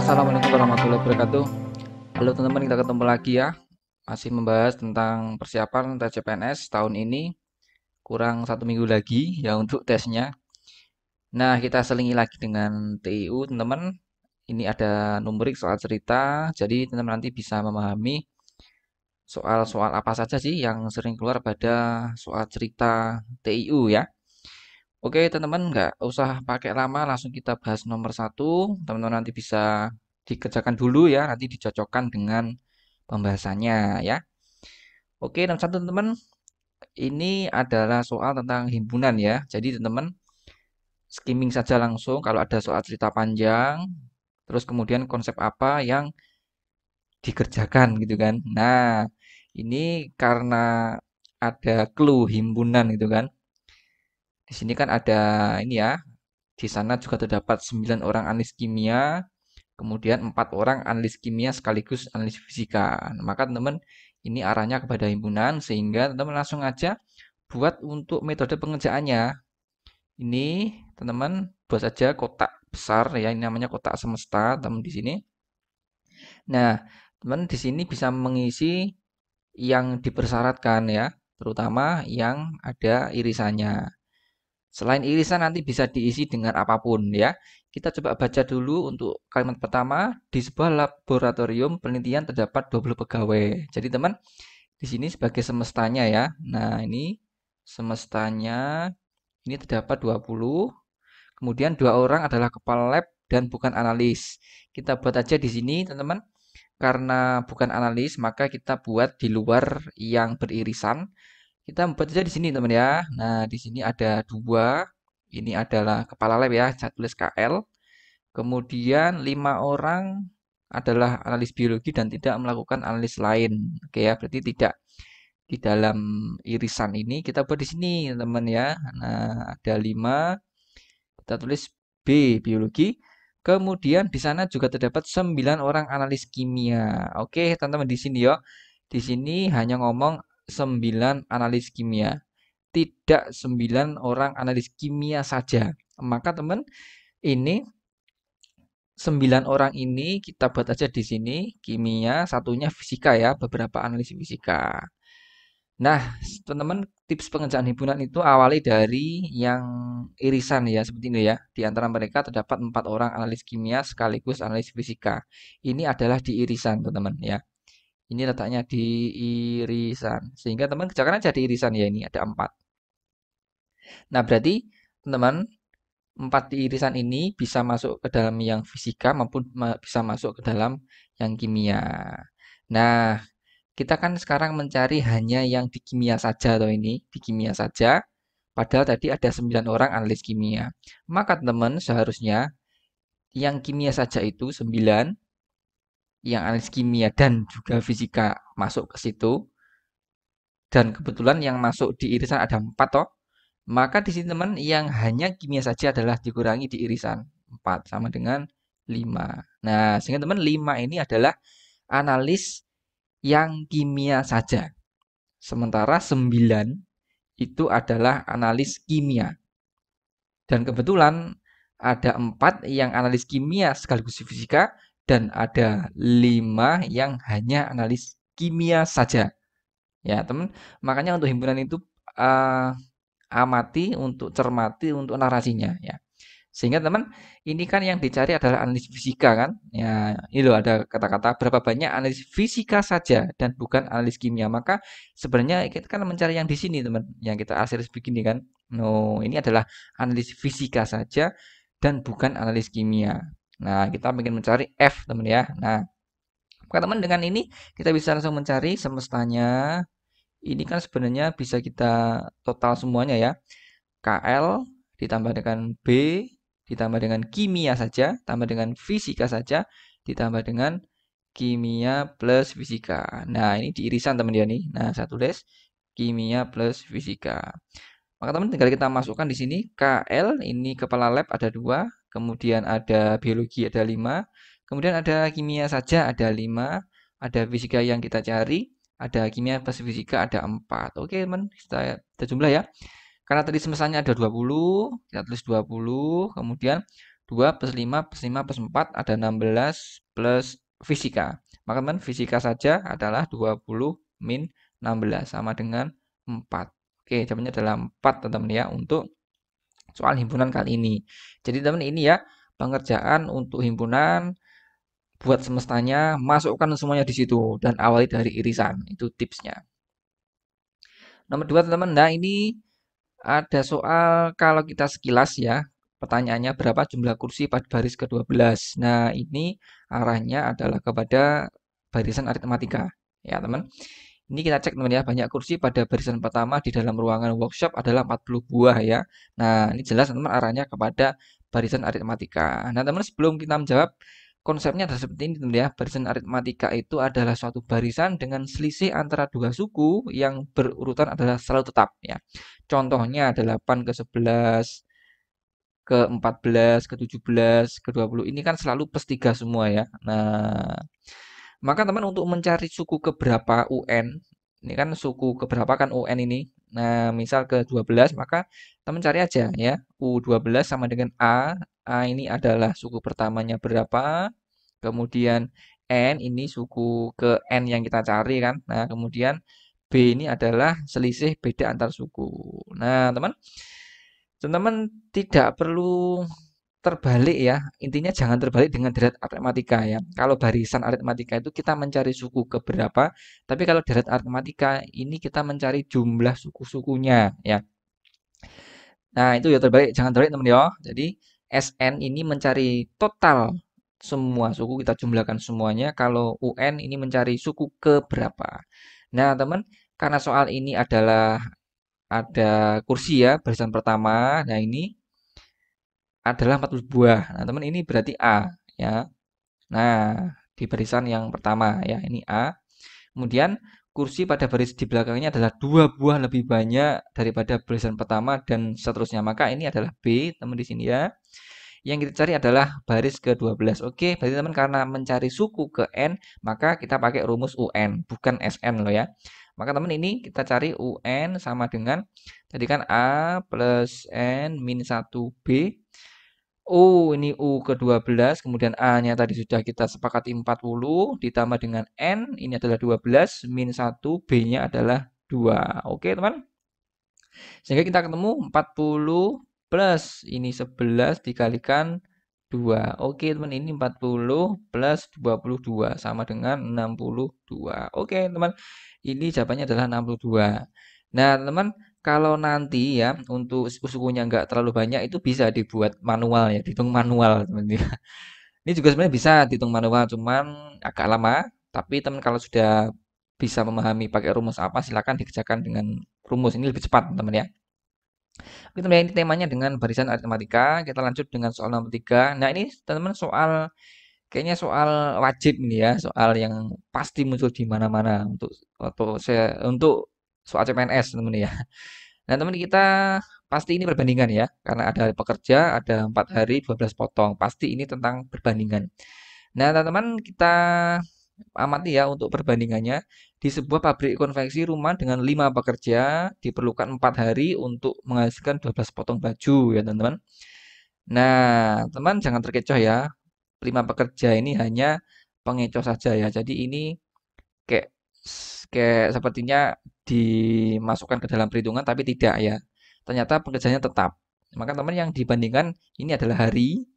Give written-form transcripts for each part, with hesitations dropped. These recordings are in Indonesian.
Assalamualaikum warahmatullahi wabarakatuh. Halo teman-teman, kita ketemu lagi ya. Masih membahas tentang persiapan tes CPNS tahun ini. Kurang 1 minggu lagi ya untuk tesnya. Nah, kita selingi lagi dengan TIU teman-teman. Ini ada numerik soal cerita. Jadi teman-teman nanti bisa memahami soal-soal apa saja sih yang sering keluar pada soal cerita TIU ya. Oke teman-teman, nggak usah pakai lama, langsung kita bahas nomor satu. Teman-teman nanti bisa dikerjakan dulu ya, nanti dicocokkan dengan pembahasannya ya. Oke, nomor satu teman-teman, ini adalah soal tentang himpunan ya. Jadi teman-teman skimming saja langsung kalau ada soal cerita panjang, terus kemudian konsep apa yang dikerjakan gitu kan. Nah, ini karena ada clue himpunan gitu kan. Di sini kan ada ini ya, di sana juga terdapat 9 orang analis kimia, kemudian 4 orang analis kimia sekaligus analis fisika. Nah, maka teman-teman ini arahnya kepada himpunan sehingga teman-teman langsung aja buat untuk metode pengerjaannya. Ini teman-teman buat saja kotak besar ya, ini namanya kotak semesta teman di sini. Nah, teman di sini bisa mengisi yang dipersyaratkan ya, terutama yang ada irisannya. Selain irisan nanti bisa diisi dengan apapun ya. Kita coba baca dulu untuk kalimat pertama. Di sebuah laboratorium penelitian terdapat 20 pegawai. Jadi teman, di sini sebagai semestanya ya. Nah, ini semestanya ini terdapat 20. Kemudian 2 orang adalah kepala lab dan bukan analis. Kita buat aja di sini, teman-teman. Karena bukan analis, maka kita buat di luar yang beririsan. Kita membuat saja di sini teman ya. Nah, di sini ada 2. Ini adalah kepala lab ya, saya tulis KL. Kemudian 5 orang adalah analis biologi dan tidak melakukan analis lain. Oke ya, berarti tidak di dalam irisan ini kita buat di sini teman ya. Nah, ada 5. Kita tulis B biologi. Kemudian di sana juga terdapat 9 orang analis kimia. Oke, teman-teman di sini ya. Di sini hanya ngomong 9 analis kimia, tidak 9 orang analis kimia saja. Maka teman, ini 9 orang ini kita buat aja di sini kimia, satunya fisika ya, beberapa analis fisika. Nah, teman-teman, tips pengerjaan himpunan itu awali dari yang irisan ya, seperti ini ya. Di antara mereka terdapat 4 orang analis kimia sekaligus analis fisika. Ini adalah di irisan, teman-teman ya. Ini letaknya di irisan. Sehingga teman kerjakan aja di irisan ya, ini ada 4. Nah, berarti teman-teman 4 di irisan ini bisa masuk ke dalam yang fisika maupun bisa masuk ke dalam yang kimia. Nah, kita kan sekarang mencari hanya yang di kimia saja atau ini, di kimia saja. Padahal tadi ada 9 orang analis kimia. Maka teman seharusnya yang kimia saja itu 9, yang analis kimia dan juga fisika masuk ke situ. Dan kebetulan yang masuk di irisan ada 4 toh. Maka di sini teman yang hanya kimia saja adalah dikurangi di irisan 4 sama dengan 5. Nah, sehingga teman 5 ini adalah analis yang kimia saja. Sementara 9 itu adalah analis kimia. Dan kebetulan ada 4 yang analis kimia sekaligus fisika dan ada 5 yang hanya analis kimia saja. Ya, teman. Makanya untuk himpunan itu uh, amati, untuk cermati untuk narasinya ya. Sehingga teman, ini kan yang dicari adalah analis fisika kan? Ya, ini loh ada kata-kata berapa banyak analis fisika saja dan bukan analis kimia. Maka sebenarnya kita kan mencari yang di sini teman, yang kita asterisk begini kan. No, ini adalah analis fisika saja dan bukan analis kimia. Nah, kita ingin mencari F teman ya. Nah, maka teman dengan ini kita bisa langsung mencari semestanya. Ini kan sebenarnya bisa kita total semuanya ya. KL ditambah dengan B, ditambah dengan kimia saja, tambah dengan fisika saja, ditambah dengan kimia plus fisika. Nah, ini di irisan teman ya nih. Nah, saya tulis kimia plus fisika. Maka teman tinggal kita masukkan di sini KL, ini kepala lab ada 2, kemudian ada biologi ada 5, kemudian ada kimia saja ada 5, ada fisika yang kita cari, ada kimia plus fisika ada 4. Oke, teman, kita jumlah ya. Karena tadi semestanya ada 20, kita tulis 20, kemudian 2 plus 5 plus 5 plus 4 ada 16 plus fisika. Maka teman fisika saja adalah 20 min 16 sama dengan 4. Oke, jawabannya adalah 4 teman-teman ya untuk soal himpunan kali ini. Jadi teman ini ya pengerjaan untuk himpunan buat semestanya, masukkan semuanya di situ dan awali dari irisan. Itu tipsnya. Nomor 2 teman-teman, nah ini ada soal kalau kita sekilas ya, pertanyaannya berapa jumlah kursi pada baris ke-12. Nah, ini arahnya adalah kepada barisan aritmatika. Ya, teman. Ini kita cek teman ya, banyak kursi pada barisan pertama di dalam ruangan workshop adalah 40 buah ya. Nah, ini jelas teman arahnya kepada barisan aritmatika. Nah, teman sebelum kita menjawab, konsepnya adalah seperti ini teman ya. Barisan aritmatika itu adalah suatu barisan dengan selisih antara dua suku yang berurutan adalah selalu tetap ya. Contohnya 8 ke 11, ke 14, ke 17, ke 20. Ini kan selalu plus 3 semua ya. Nah, maka teman untuk mencari suku keberapa UN, ini kan suku keberapa kan UN ini. Nah, misal ke 12, maka teman cari aja ya. U12 sama dengan A. A ini adalah suku pertamanya berapa. Kemudian N ini suku ke N yang kita cari kan. Nah, kemudian B ini adalah selisih beda antar suku. Nah, teman-teman tidak perlu terbalik ya. Intinya jangan terbalik dengan deret aritmatika ya. Kalau barisan aritmatika itu kita mencari suku keberapa, tapi kalau deret aritmatika ini kita mencari jumlah suku-sukunya ya. Nah, itu ya terbalik, jangan terbalik teman ya. Jadi SN ini mencari total semua suku kita jumlahkan semuanya. Kalau UN ini mencari suku keberapa. Nah, teman, karena soal ini adalah ada kursi ya, barisan pertama. Nah, ini adalah 40 buah. Nah, teman ini berarti A ya. Nah, di barisan yang pertama ya, ini A. Kemudian kursi pada baris di belakangnya adalah 2 buah lebih banyak daripada barisan pertama dan seterusnya. Maka ini adalah B, teman di sini ya. Yang kita cari adalah baris ke-12. Oke, berarti teman karena mencari suku ke N, maka kita pakai rumus UN, bukan SN loh ya. Maka teman ini kita cari UN sama dengan tadi kan A plus N min 1B. Oh, ini U ke-12, kemudian A-nya tadi sudah kita sepakati 40, ditambah dengan N, ini adalah 12, min 1, B-nya adalah 2. Oke, teman. Sehingga kita ketemu 40 plus ini 11 dikalikan 2. Oke, teman, ini 40 plus 22 sama dengan 62. Oke, teman. Ini jawabannya adalah 62. Nah, teman, kalau nanti ya untuk sukunya nggak terlalu banyak itu bisa dibuat manual ya, dihitung manual, teman. Ini juga sebenarnya bisa dihitung manual, cuman agak lama. Tapi teman kalau sudah bisa memahami pakai rumus apa, silakan dikerjakan dengan rumus ini lebih cepat, teman ya. Oke, teman, ini temanya dengan barisan aritmatika. Kita lanjut dengan soal nomor 3. Nah, ini teman-teman soal kayaknya soal wajib ini ya, soal yang pasti muncul di mana-mana untuk untuk soal CPNS teman ya. Nah, teman kita pasti ini perbandingan ya, karena ada pekerja, ada 4 hari, 12 potong. Pasti ini tentang perbandingan. Nah, teman-teman kita amati ya untuk perbandingannya. Di sebuah pabrik konveksi rumah dengan 5 pekerja diperlukan 4 hari untuk menghasilkan 12 potong baju ya teman-teman. Nah, teman jangan terkecoh ya. 5 pekerja ini hanya pengecoh saja ya. Jadi ini kayak kayak sepertinya dimasukkan ke dalam perhitungan tapi tidak ya. Ternyata pekerjanya tetap. Maka teman yang dibandingkan ini adalah hari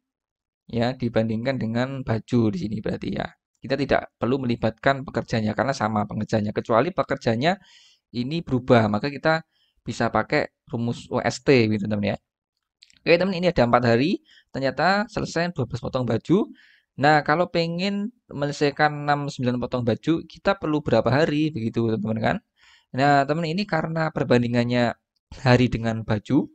ya dibandingkan dengan baju di sini berarti ya. Kita tidak perlu melibatkan pekerjanya karena sama pengerjanya. Kecuali pekerjanya ini berubah, maka kita bisa pakai rumus OST gitu teman ya. Oke teman ini ada 4 hari, ternyata selesai 12 potong baju. Nah kalau pengen menyelesaikan 6-9 potong baju, kita perlu berapa hari begitu teman-teman kan. Nah teman ini karena perbandingannya hari dengan baju,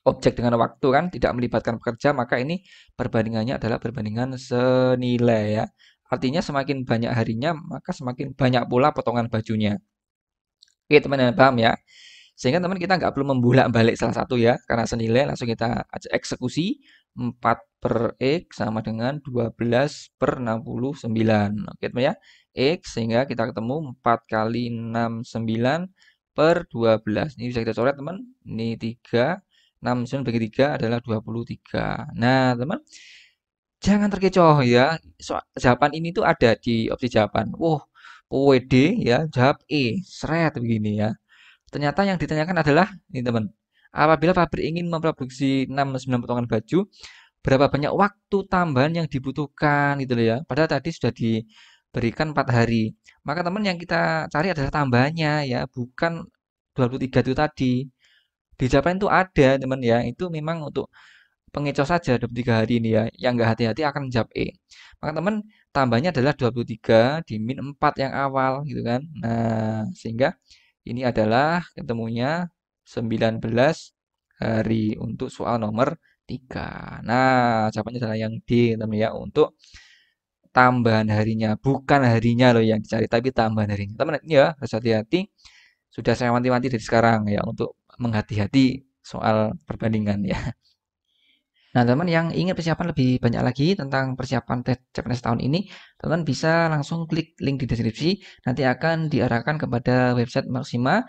objek dengan waktu kan tidak melibatkan pekerja, maka ini perbandingannya adalah perbandingan senilai ya. Artinya semakin banyak harinya, maka semakin banyak pula potongan bajunya. Oke teman-teman paham ya. Sehingga teman kita nggak perlu membulak-balik salah satu ya, karena senilai langsung kita eksekusi 4 per X sama dengan 12 per 69. Oke teman ya, X sehingga kita ketemu 4 kali 69 per 12. Ini bisa kita coret teman, ini 3, 69 bagi 3 adalah 23. Nah, teman, jangan terkecoh ya. Jawaban ini tuh ada di opsi jawaban. Wah, WD ya, jawab E. Seret begini ya. Ternyata yang ditanyakan adalah ini teman. Apabila pabrik ingin memproduksi 69 potongan baju, berapa banyak waktu tambahan yang dibutuhkan gitu loh ya. Padahal tadi sudah diberikan 4 hari. Maka teman yang kita cari adalah tambahannya ya, bukan 23 itu tadi. Di Japan itu ada teman ya, itu memang untuk pengecoh saja 23 hari ini ya. Yang nggak hati-hati akan jawab E. Maka teman tambahnya adalah 23 di min 4 yang awal gitu kan. Nah, sehingga ini adalah ketemunya 19 hari untuk soal nomor 3. Nah, jawabannya adalah yang D teman ya untuk tambahan harinya. Bukan harinya loh yang dicari, tapi tambahan harinya. Teman ya harus hati-hati. Sudah saya wanti-wanti dari sekarang ya untuk menghati-hati soal perbandingan ya. Nah, teman yang ingin persiapan lebih banyak lagi tentang persiapan tes CPNS tahun ini, teman bisa langsung klik link di deskripsi. Nanti akan diarahkan kepada website Maxima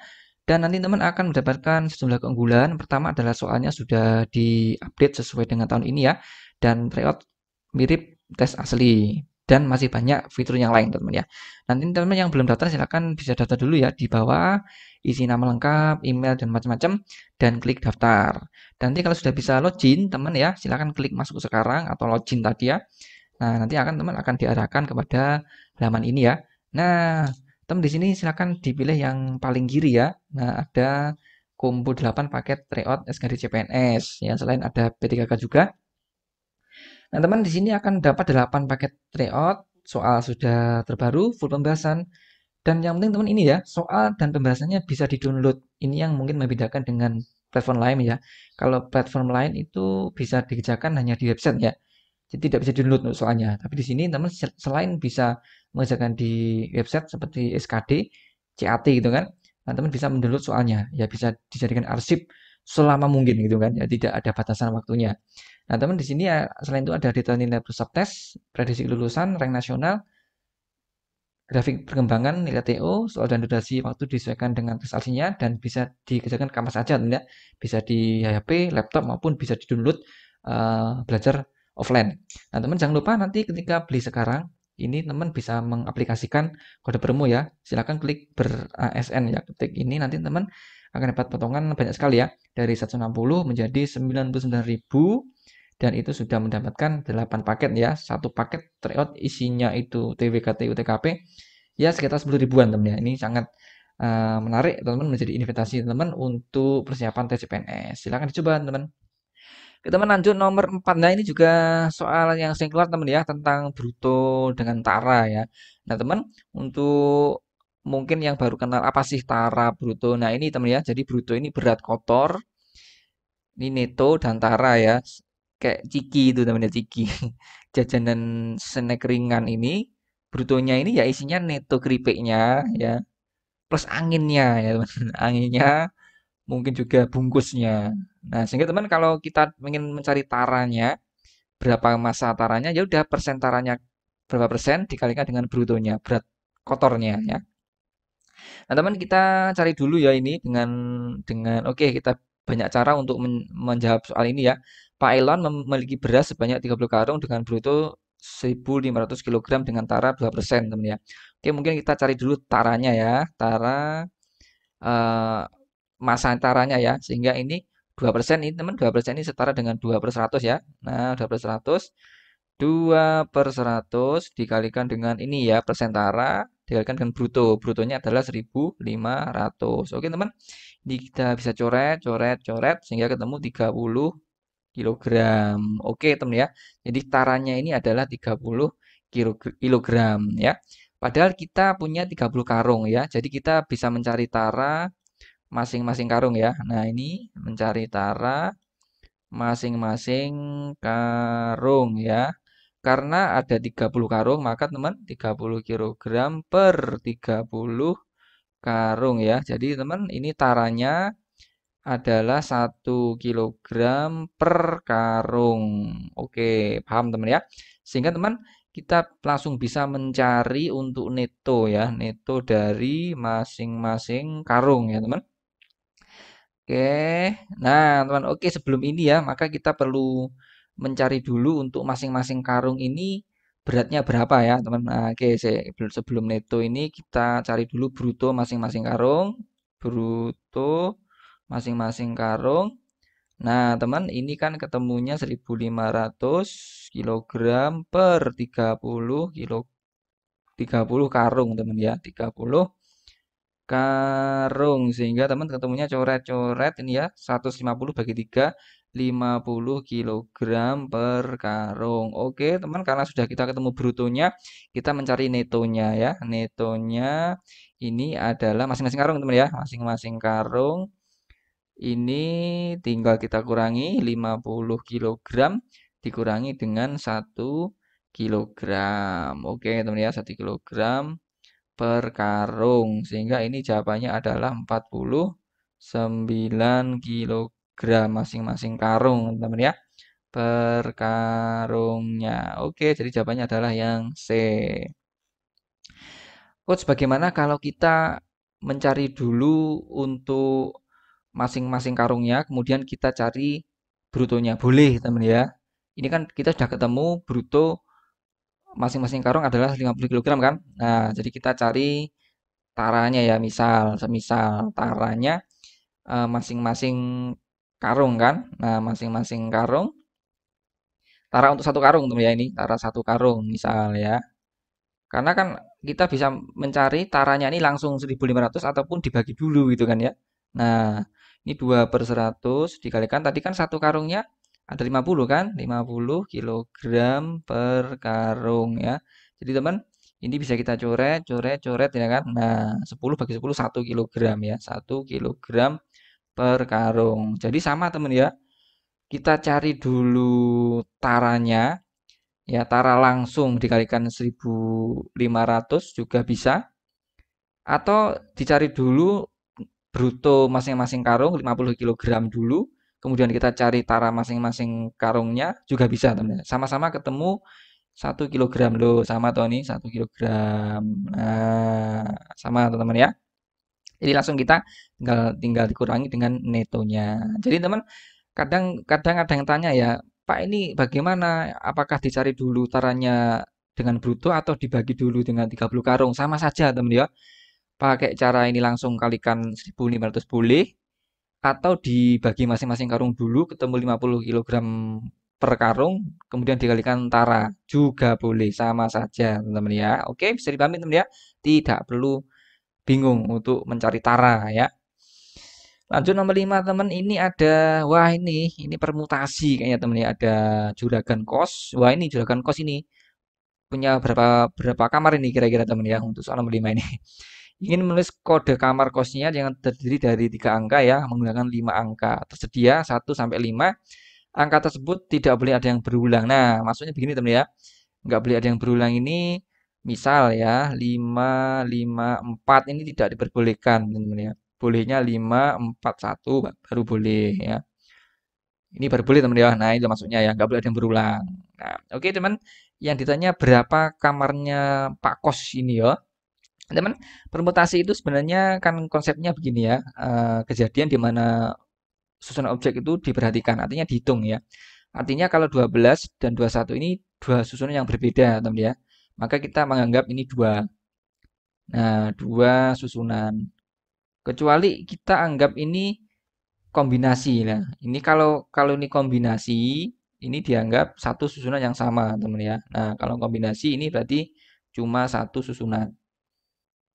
dan nanti teman akan mendapatkan sejumlah keunggulan. Pertama adalah soalnya sudah diupdate sesuai dengan tahun ini ya, dan tryout mirip tes asli. Dan masih banyak fitur yang lain teman ya. Nanti teman yang belum daftar silakan bisa daftar dulu ya di bawah, isi nama lengkap, email dan macam-macam, dan klik daftar. Nanti kalau sudah bisa login teman ya, silakan klik masuk sekarang atau login tadi ya. Nah, nanti teman akan diarahkan kepada halaman ini ya. Nah, teman di sini silakan dipilih yang paling kiri ya. Nah, ada combo 8 paket tryout SKD CPNS ya. Selain ada P3K juga. Nah, teman di sini akan dapat 8 paket tryout, soal sudah terbaru, full pembahasan. Dan yang penting teman ini ya, soal dan pembahasannya bisa di-download. Ini yang mungkin membedakan dengan platform lain ya. Kalau platform lain itu bisa dikerjakan hanya di website ya. Jadi tidak bisa di-download untuk soalnya. Tapi di sini teman selain bisa mengerjakan di website seperti SKD, CAT gitu kan. Nah, teman bisa mendownload soalnya. Ya bisa dijadikan arsip selama mungkin gitu kan. Ya tidak ada batasan waktunya. Nah, teman di sini ya selain itu ada detail nilai subtes, prediksi lulusan, rank nasional, grafik perkembangan nilai TO, soal dan durasi waktu disesuaikan dengan prestasinya dan bisa dikerjakan kapan saja tidak bisa di HP, laptop maupun bisa di-download belajar offline. Nah, teman jangan lupa nanti ketika beli sekarang ini teman bisa mengaplikasikan kode promo ya. Silakan klik ber ASN ya, ketik ini nanti teman akan dapat potongan banyak sekali ya dari 160 menjadi 99.000 dan itu sudah mendapatkan 8 paket ya. Satu paket tryout isinya itu TWKT UTKP ya sekitar 10 ribuan teman ya. Ini sangat menarik teman-teman menjadi investasi teman untuk persiapan tes CPNS. Silahkan dicoba teman. Kita lanjut nomor 4. Nah, ini juga soal yang sering keluar teman ya tentang bruto dengan tara ya. Nah, teman untuk mungkin yang baru kenal apa sih tara bruto. Nah, ini teman ya. Jadi bruto ini berat kotor, ini neto dan tara ya. Kayak ciki itu teman-teman ciki. Jajanan snack ringan ini brutonya ini ya isinya neto keripiknya ya. Plus anginnya ya teman. Anginnya mungkin juga bungkusnya. Nah, sehingga teman kalau kita ingin mencari taranya, berapa massa taranya, ya udah persen taranya berapa persen dikalikan dengan brutonya, berat kotornya ya. Nah, teman kita cari dulu ya ini oke kita banyak cara untuk menjawab soal ini ya. Pak Elon memiliki beras sebanyak 30 karung dengan bruto 1.500 kilogram dengan tara 2% teman ya. Oke, mungkin kita cari dulu taranya ya. Tara eh, massa taranya ya. Sehingga ini 2% ini teman 2% ini setara dengan 2 per 100 ya. Nah, 2 per 100 2 per 100 dikalikan dengan ini ya, persentara, dikalikan dengan bruto. Brutonya adalah 1.500. Oke, teman. Ini kita bisa coret, coret, coret, sehingga ketemu 30 kilogram. Oke, teman ya. Jadi taranya ini adalah 30 kilogram ya. Padahal kita punya 30 karung ya. Jadi kita bisa mencari tara masing-masing karung ya. Nah, ini mencari tara masing-masing karung ya. Karena ada 30 karung, maka teman 30 kilogram per 30 karung ya. Jadi teman ini taranya adalah 1 kilogram per karung. Oke, paham teman ya? Sehingga teman kita langsung bisa mencari untuk neto ya, neto dari masing-masing karung ya teman. Oke. Nah, teman, oke sebelum ini ya, maka kita perlu mencari dulu untuk masing-masing karung ini beratnya berapa ya, teman. Nah, oke, sebelum neto ini kita cari dulu bruto masing-masing karung. Bruto masing-masing karung. Nah, teman, ini kan ketemunya 1.500 kilogram per 30 karung, teman ya. 30 karung sehingga teman ketemunya coret-coret ini ya 150 bagi 3 50 kilogram per karung. Oke teman, karena sudah kita ketemu brutonya, kita mencari netonya ya. Netonya ini adalah masing-masing karung teman ya, masing-masing karung ini tinggal kita kurangi 50 kilogram dikurangi dengan 1 kilogram. Oke teman ya, 1 kilogram per karung sehingga ini jawabannya adalah 49 kilogram masing-masing karung teman-teman ya, per karungnya. Oke, jadi jawabannya adalah yang C. Coach, bagaimana kalau kita mencari dulu untuk masing-masing karungnya, kemudian kita cari brutonya? Boleh teman ya, ini kan kita sudah ketemu bruto masing-masing karung adalah 50 kilogram kan. Nah, jadi kita cari taranya ya, semisal taranya masing-masing karung kan. Nah, masing-masing karung, tara untuk satu karung teman ya, ini tara satu karung misal ya. Karena kan kita bisa mencari taranya ini langsung 1.500 ataupun dibagi dulu gitu kan ya. Nah, ini 2/100 dikalikan tadi kan satu karungnya ada 50 kan, 50 kilogram per karung ya. Jadi teman, ini bisa kita coret, coret, coret ya kan. Nah, 10 bagi 10 1 kilogram ya, 1 kilogram per karung. Jadi sama teman ya, kita cari dulu taranya, ya tara langsung dikalikan 1.500 juga bisa. Atau dicari dulu bruto masing-masing karung 50 kilogram dulu. Kemudian kita cari tara masing-masing karungnya juga bisa teman. Sama-sama ketemu 1 kilogram loh, sama toh nih 1 kilogram. Nah, sama teman-teman ya. Jadi langsung kita tinggal dikurangi dengan netonya. Jadi teman, kadang-kadang ada yang tanya ya, Pak ini bagaimana? Apakah dicari dulu taranya dengan bruto atau dibagi dulu dengan 30 karung? Sama saja teman ya. Pakai cara ini langsung kalikan 1.500 boleh, atau dibagi masing-masing karung dulu ketemu 50 kilogram per karung, kemudian dikalikan tara juga boleh, sama saja teman-teman ya. Oke, bisa dipahami teman ya. Tidak perlu bingung untuk mencari tara ya. Lanjut nomor 5 teman, ini ada, wah ini permutasi kayaknya teman ya, ada juragan kos. Wah ini juragan kos ini punya berapa berapa kamar ini kira-kira teman ya, untuk soal nomor 5 ini. Ingin menulis kode kamar kosnya yang terdiri dari 3 angka ya, menggunakan 5 angka. Tersedia 1 sampai 5. Angka tersebut tidak boleh ada yang berulang. Nah, maksudnya begini teman ya. Nggak boleh ada yang berulang ini, misal ya, 5, 5, 4 ini tidak diperbolehkan teman-teman ya. Bolehnya 5, 4, 1 baru boleh ya. Ini baru boleh teman ya. Nah, itu maksudnya ya, nggak boleh ada yang berulang. Nah, oke teman, yang ditanya berapa kamarnya Pak Kos ini ya. Teman, permutasi itu sebenarnya kan konsepnya begini ya, kejadian di mana susunan objek itu diperhatikan, artinya dihitung ya. Artinya kalau 12 dan 21 ini dua susunan yang berbeda, teman ya. Maka kita menganggap ini dua. Nah, dua susunan. Kecuali kita anggap ini kombinasi. Nah, ini kalau kalau ini kombinasi, ini dianggap satu susunan yang sama, teman ya. Nah, kalau kombinasi ini berarti cuma satu susunan.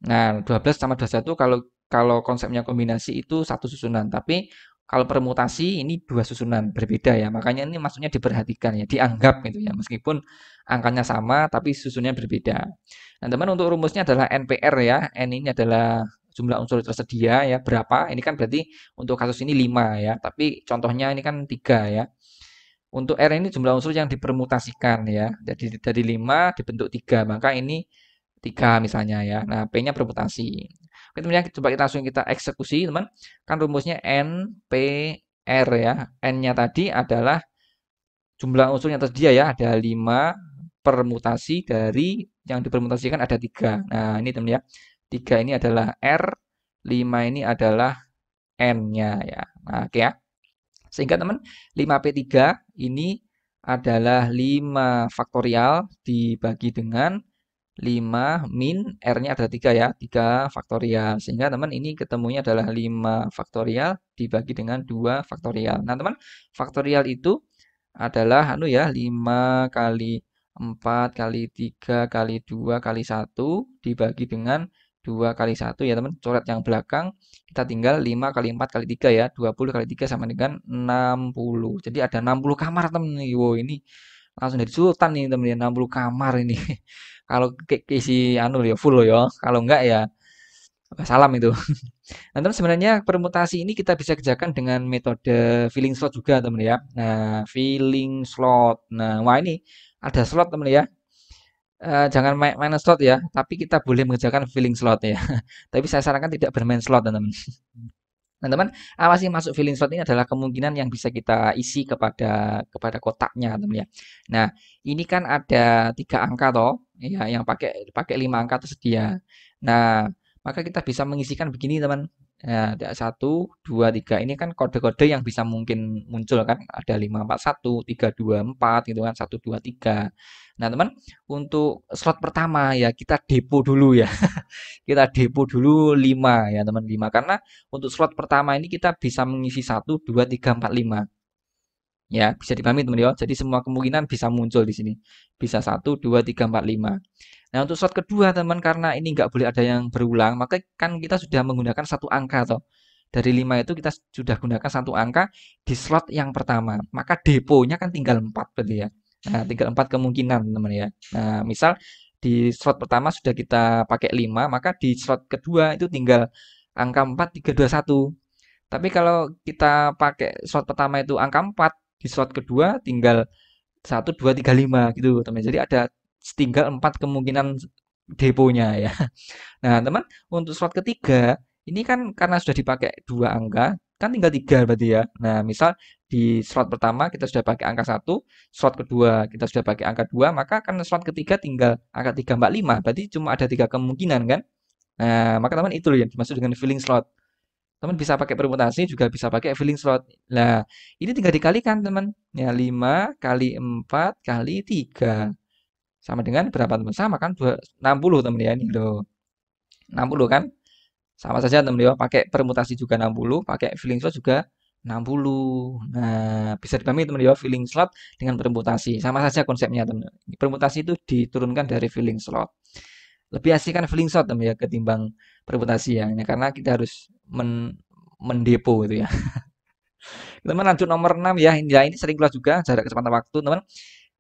Nah, 12 sama 21 kalau kalau konsepnya kombinasi itu satu susunan, tapi kalau permutasi ini dua susunan berbeda ya. Makanya ini maksudnya diperhatikan ya, dianggap gitu ya. Meskipun angkanya sama tapi susunnya berbeda. Nah, teman untuk rumusnya adalah NPR ya. N ini adalah jumlah unsur tersedia ya, berapa? Ini kan berarti untuk kasus ini 5 ya, tapi contohnya ini kan 3 ya. Untuk R ini jumlah unsur yang dipermutasikan ya. Jadi dari 5 dibentuk 3, maka ini 3 misalnya ya. Nah, P-nya permutasi. Oke, teman ya, coba kita langsung kita eksekusi, teman. Kan rumusnya N, P, R ya. N-nya tadi adalah jumlah unsur yang tersedia ya, ada 5 permutasi dari yang dipermutasikan ada 3. Nah, ini teman ya. 3 ini adalah R, 5 ini adalah N-nya ya. Nah, oke ya. Sehingga teman 5P3 ini adalah 5 faktorial dibagi dengan 5 min R-nya ada 3 ya, 3 faktorial. Sehingga teman ini ketemunya adalah 5 faktorial dibagi dengan 2 faktorial. Nah, teman, faktorial itu adalah anu ya, 5 kali 4 kali 3 kali 2 kali 1 dibagi dengan 2 kali 1 ya teman. Coret yang belakang, kita tinggal 5 kali 4 kali 3 ya. 20 kali 3 sama dengan 60. Jadi ada 60 kamar teman. Wow, ini langsung dari sultan nih teman ya, 60 kamar ini. Kalau isi anu ya full loh ya. Kalau enggak ya salam itu. Nah, teman sebenarnya permutasi ini kita bisa kerjakan dengan metode filling slot juga, teman ya. Nah, filling slot. Nah, wah ini ada slot, teman ya. Jangan main slot ya, tapi kita boleh mengerjakan filling slot ya. Tapi saya sarankan tidak bermain slot, teman-teman. Teman-teman, apa sih masuk filling slot ini adalah kemungkinan yang bisa kita isi kepada kotaknya, teman ya. Nah, ini kan ada 3 angka toh, ya, yang pakai pakai 5 angka tersedia. Nah, maka kita bisa mengisikan begini, teman. Nah, ada 1, 2, 3. Ini kan kode-kode yang bisa mungkin muncul kan. Ada 541, 324 gitu kan, 1, 2, 3. Nah, teman, untuk slot pertama ya kita depo dulu ya. Kita depo dulu 5 ya, teman, 5 karena untuk slot pertama ini kita bisa mengisi 1, 2, 3, 4, 5. Ya, bisa dipahami teman ya. Jadi semua kemungkinan bisa muncul di sini. Bisa 1, 2, 3, 4, 5. Nah, untuk slot kedua teman karena ini nggak boleh ada yang berulang, maka kan kita sudah menggunakan 1 angka toh. Dari 5 itu kita sudah gunakan 1 angka di slot yang pertama. Maka deponya kan tinggal 4 berarti ya. Nah, tinggal 4 kemungkinan teman ya. Nah, misal di slot pertama sudah kita pakai 5, maka di slot kedua itu tinggal angka 4, 3, 2, 1. Tapi kalau kita pakai slot pertama itu angka 4, di slot kedua tinggal 1, 2, 3, 5 gitu teman. Jadi ada tinggal 4 kemungkinan deponya ya. Nah, teman, untuk slot ketiga ini kan karena sudah dipakai 2 angka, kan tinggal 3 berarti ya. Nah, misal di slot pertama kita sudah pakai angka 1, slot kedua kita sudah pakai angka 2, maka kan slot ketiga tinggal angka 3, 4, 5. Berarti cuma ada 3 kemungkinan kan? Nah, maka teman itu loh yang dimaksud dengan filling slot. Teman bisa pakai permutasi juga bisa pakai filling slot. Nah, ini tinggal dikalikan teman. Ya, 5 kali 4 kali 3 sama dengan berapa teman? Sama kan 60 teman ya ini loh. 60 kan? Sama saja teman ya, pakai permutasi juga 60, pakai filling slot juga 60. Nah, bisa dipahami teman ya, filling slot dengan permutasi. Sama saja konsepnya teman. Permutasi itu diturunkan dari filling slot. Lebih asik kan filling slot teman ya ketimbang permutasi ya. Ya, karena kita harus mendepo gitu ya. Teman lanjut nomor 6 ya. Ya ini sering keluar juga jarak kecepatan waktu, teman.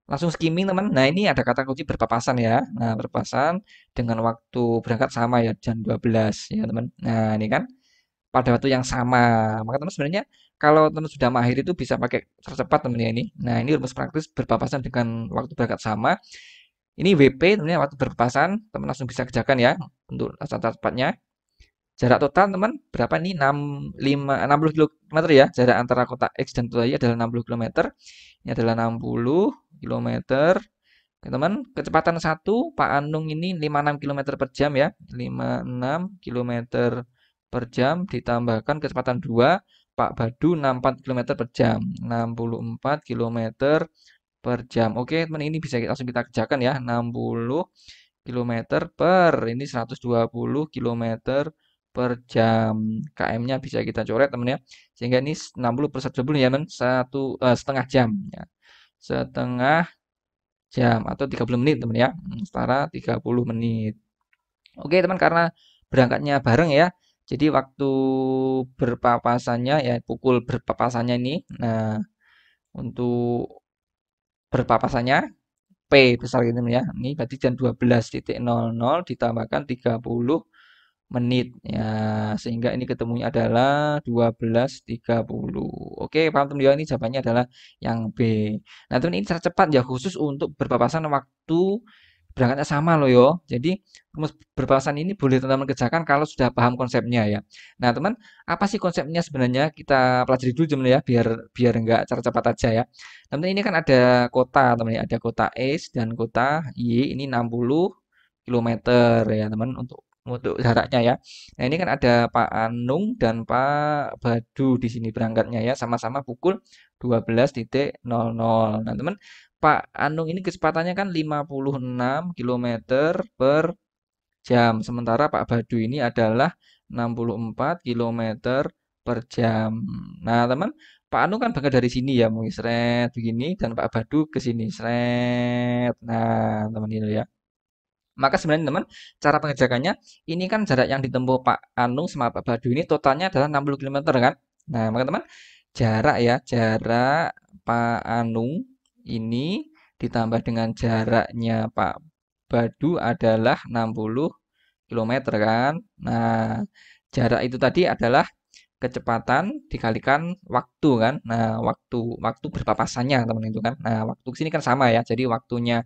Langsung skimming, teman. Nah, ini ada kata kunci berpapasan ya. Nah, berpapasan dengan waktu berangkat sama ya, jam 12 ya, teman. Nah, ini kan pada waktu yang sama. Maka teman sebenarnya kalau teman sudah mahir itu bisa pakai tercepat teman ya ini. Nah, ini rumus praktis berpapasan dengan waktu berangkat sama. Ini WP teman ya, waktu berpapasan. Teman langsung bisa kerjakan ya untuk cara cepatnya. Jarak total teman berapa nih? 60 km ya. Jarak antara kota X dan kota Y adalah 60 km. Ini adalah 60 km. Oke, teman, kecepatan 1 Pak Anung ini 56 km per jam ya. 56 km per jam ditambahkan kecepatan 2 Pak Badu 64 km per jam. 64 km per jam. Oke, teman, ini bisa langsung kita kerjakan ya. 60 km per ini 120 km per jam. KM-nya bisa kita coret teman ya. Sehingga ini 60 per 120 ya teman. Setengah jam ya. Setengah jam atau 30 menit teman ya. Setara 30 menit. Oke teman, karena berangkatnya bareng ya. Jadi waktu berpapasannya ya, pukul berpapasannya ini. Nah, untuk berpapasannya P besar gitu ya. Ini berarti jam 12.00 ditambahkan 30 menit ya, sehingga ini ketemunya adalah 12.30. Oke, paham teman ya, ini jawabannya adalah yang B. Nah, teman, ini cara cepat ya khusus untuk berpapasan waktu berangkatnya sama loh yo. Jadi rumus berpapasan ini boleh teman-teman kerjakan kalau sudah paham konsepnya ya. Nah, teman, apa sih konsepnya sebenarnya? Kita pelajari dulu teman ya, biar biar enggak cara cepat aja ya. Teman, ini kan ada kota teman ya, ada kota X dan kota Y, ini 60 km ya teman untuk untuk jaraknya ya. Nah, ini kan ada Pak Anung dan Pak Badu di sini berangkatnya ya, sama-sama pukul 12.00. Nah, teman, Pak Anung ini kecepatannya kan 56 kilometer per jam. Sementara Pak Badu ini adalah 64 kilometer per jam. Nah, teman, Pak Anu kan berangkat dari sini ya, mungkin seret begini, dan Pak Badu ke sini, seret. Nah, teman ini ya. Maka sebenarnya teman, cara pengerjakannya, ini kan jarak yang ditempuh Pak Anung sama Pak Badu ini totalnya adalah 60 kilometer kan. Nah, maka teman, jarak ya, jarak Pak Anung ini ditambah dengan jaraknya Pak Badu adalah 60 kilometer kan. Nah, jarak itu tadi adalah kecepatan dikalikan waktu kan. Nah, waktu waktu berpapasannya teman itu kan. Nah, waktu sini kan sama ya. Jadi waktunya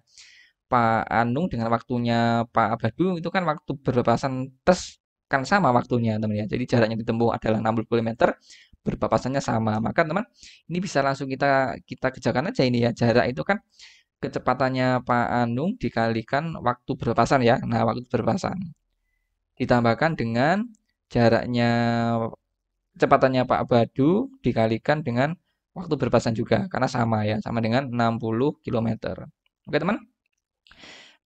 Pak Anung dengan waktunya Pak Abadu itu kan waktu berpapasan tes kan sama waktunya teman ya. Jadi jaraknya ditempuh adalah 60 kilometer, berpapasannya sama. Maka teman, ini bisa langsung kita kita kerjakan aja ini ya. Jarak itu kan kecepatannya Pak Anung dikalikan waktu berpapasan ya. Nah, waktu berpapasan ditambahkan dengan jaraknya kecepatannya Pak Badu dikalikan dengan waktu berpapasan juga karena sama ya, sama dengan 60 kilometer. Oke, teman.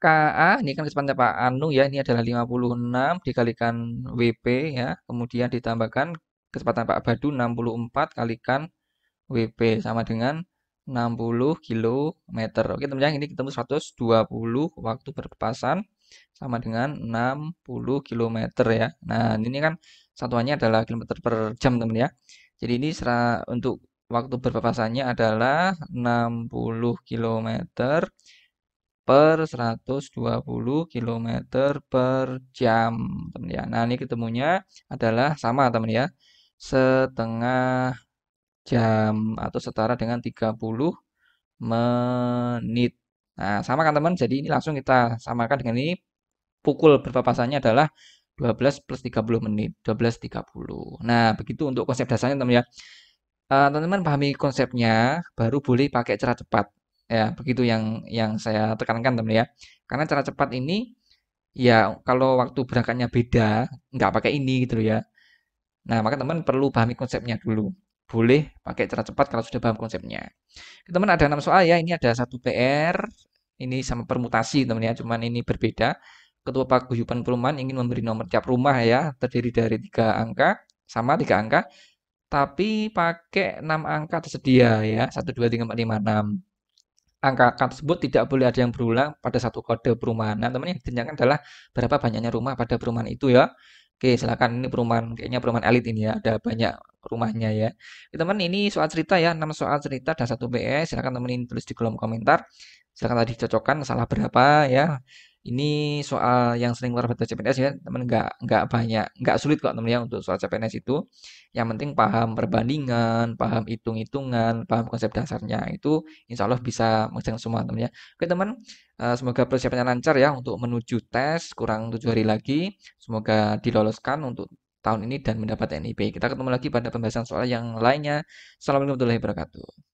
KA ini kan kecepatannya Pak Anu ya, ini adalah 56 dikalikan WP ya, kemudian ditambahkan kecepatan Pak Badu 64 kalikan WP sama dengan 60 kilometer. Oke, teman ya, ini ketemu 120 waktu berpapasan sama dengan 60 kilometer ya. Nah, ini kan satuannya adalah kilometer per jam, teman ya. Jadi ini untuk waktu berpapasannya adalah 60 kilometer per 120 kilometer per jam, teman ya. Nah, ini ketemunya adalah sama, teman ya. Setengah jam atau setara dengan 30 menit. Nah, sama kan teman? Jadi ini langsung kita samakan dengan ini. Pukul berpapasannya adalah 12 plus 30 menit. 12.30. Nah, begitu untuk konsep dasarnya teman ya. Teman-teman pahami konsepnya, baru boleh pakai cara cepat. Ya, begitu yang saya tekankan teman ya. Karena cara cepat ini ya kalau waktu berangkatnya beda, nggak pakai ini gitu loh ya. Nah, maka teman perlu pahami konsepnya dulu. Boleh pakai cara cepat kalau sudah paham konsepnya. Teman ada 6 soal ya. Ini ada satu PR. Ini sama permutasi teman ya. Cuman ini berbeda. Ketua Paguyuban Perumahan ingin memberi nomor tiap rumah ya. Terdiri dari 3 angka. Sama 3 angka. Tapi pakai 6 angka tersedia ya. 1, 2, 3, 4, 5, 6. Angka-angka tersebut tidak boleh ada yang berulang pada satu kode perumahan. Nah, teman yang ditanyakan adalah berapa banyaknya rumah pada perumahan itu ya. Oke, silakan ini perumahan kayaknya perumahan elit ini ya, ada banyak rumahnya ya. Oke, teman ini soal cerita ya, 6 soal cerita dan 1 BS. Silakan teman ini tulis di kolom komentar. Silakan tadi cocokkan salah berapa ya. Ini soal yang sering keluar pada CPNS ya, teman nggak banyak, nggak sulit kok teman ya untuk soal CPNS itu. Yang penting paham perbandingan, paham hitung-hitungan, paham konsep dasarnya itu insya Allah bisa mengerjakan semua teman ya. Oke teman, semoga persiapannya lancar ya untuk menuju tes kurang 7 hari lagi. Semoga diloloskan untuk tahun ini dan mendapat NIP. Kita ketemu lagi pada pembahasan soal yang lainnya. Assalamualaikum warahmatullahi wabarakatuh.